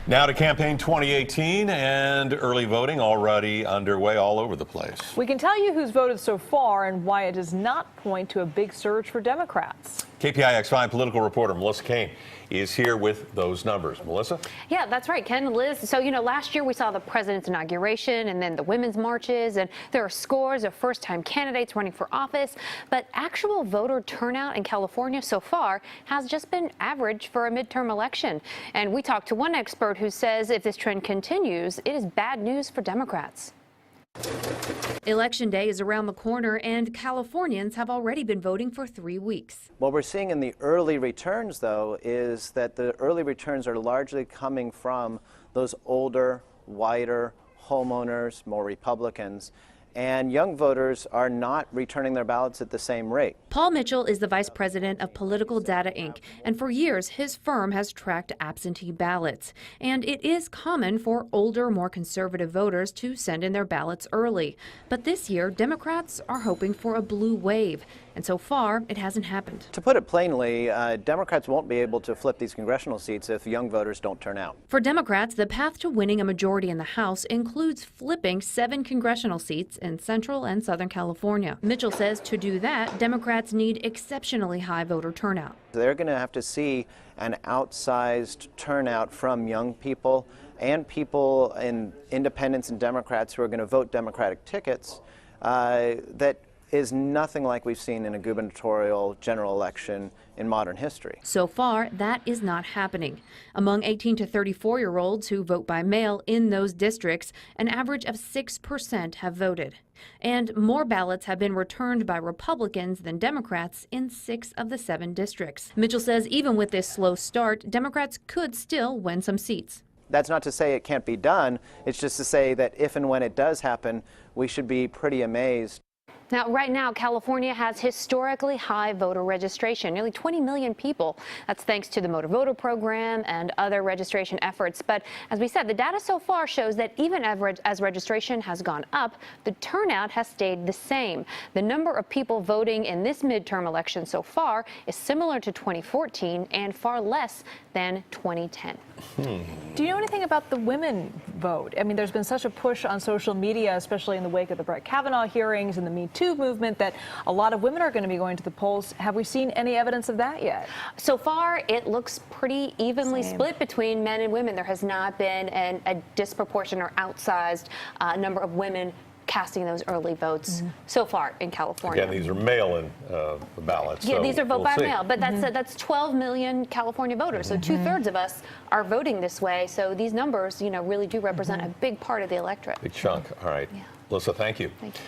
Now to campaign 2018, and early voting already underway all over the place. We can tell you who's voted so far and why it does not point to a big surge for Democrats. KPIX5 political reporter Melissa Kane is here with those numbers. Melissa? Yeah, that's right, Ken, Liz. So, last year we saw the president's inauguration and then the women's marches, and there are scores of first-time candidates running for office. But actual voter turnout in California so far has just been average for a midterm election. And we talked to one expert who says if this trend continues, it is bad news for Democrats. Election day is around the corner, and Californians have already been voting for 3 weeks. What we're seeing in the early returns, though, is that the early returns are largely coming from those older, whiter homeowners, more Republicans, and young voters are not returning their ballots at the same rate. Paul Mitchell is the vice president of Political Data Inc., and for years his firm has tracked absentee ballots. And it is common for older, more conservative voters to send in their ballots early. But this year, Democrats are hoping for a blue wave, and so far it hasn't happened. To put it plainly, Democrats won't be able to flip these congressional seats if young voters don't turn out. For Democrats, the path to winning a majority in the House includes flipping 7 congressional seats in Central and Southern California. Mitchell says to do that, Democrats need exceptionally high voter turnout. They're going to have to see an outsized turnout from young people and people in independents and Democrats who are going to vote Democratic tickets that is nothing like we've seen in a gubernatorial general election in modern history. So far, that is not happening. Among 18 to 34-year-olds who vote by mail in those districts, an average of 6% have voted. And more ballots have been returned by Republicans than Democrats in 6 of the 7 districts. Mitchell says even with this slow start, Democrats could still win some seats. That's not to say it can't be done. It's just to say that if and when it does happen, we should be pretty amazed. Now, right now, California has historically high voter registration, nearly 20 million people. That's thanks to the Motor Voter program and other registration efforts. But as we said, the data so far shows that even as registration has gone up, the turnout has stayed the same. The number of people voting in this midterm election so far is similar to 2014 and far less than 2010. Do you know anything about the women vote? I mean, there's been such a push on social media, especially in the wake of the Brett Kavanaugh hearings and the Me Too movement, that a lot of women are going to be going to the polls. Have we seen any evidence of that yet? So far, it looks pretty evenly split between men and women. There has not been a disproportionate or outsized number of women casting those early votes so far in California. Again, these are mail-in ballots. Yeah, so these are vote by see. mail, but that's 12 million California voters. So 2/3 of us are voting this way. So these numbers, really do represent a big part of the electorate. Big chunk. All right. Yeah. Melissa, thank you. Thank you.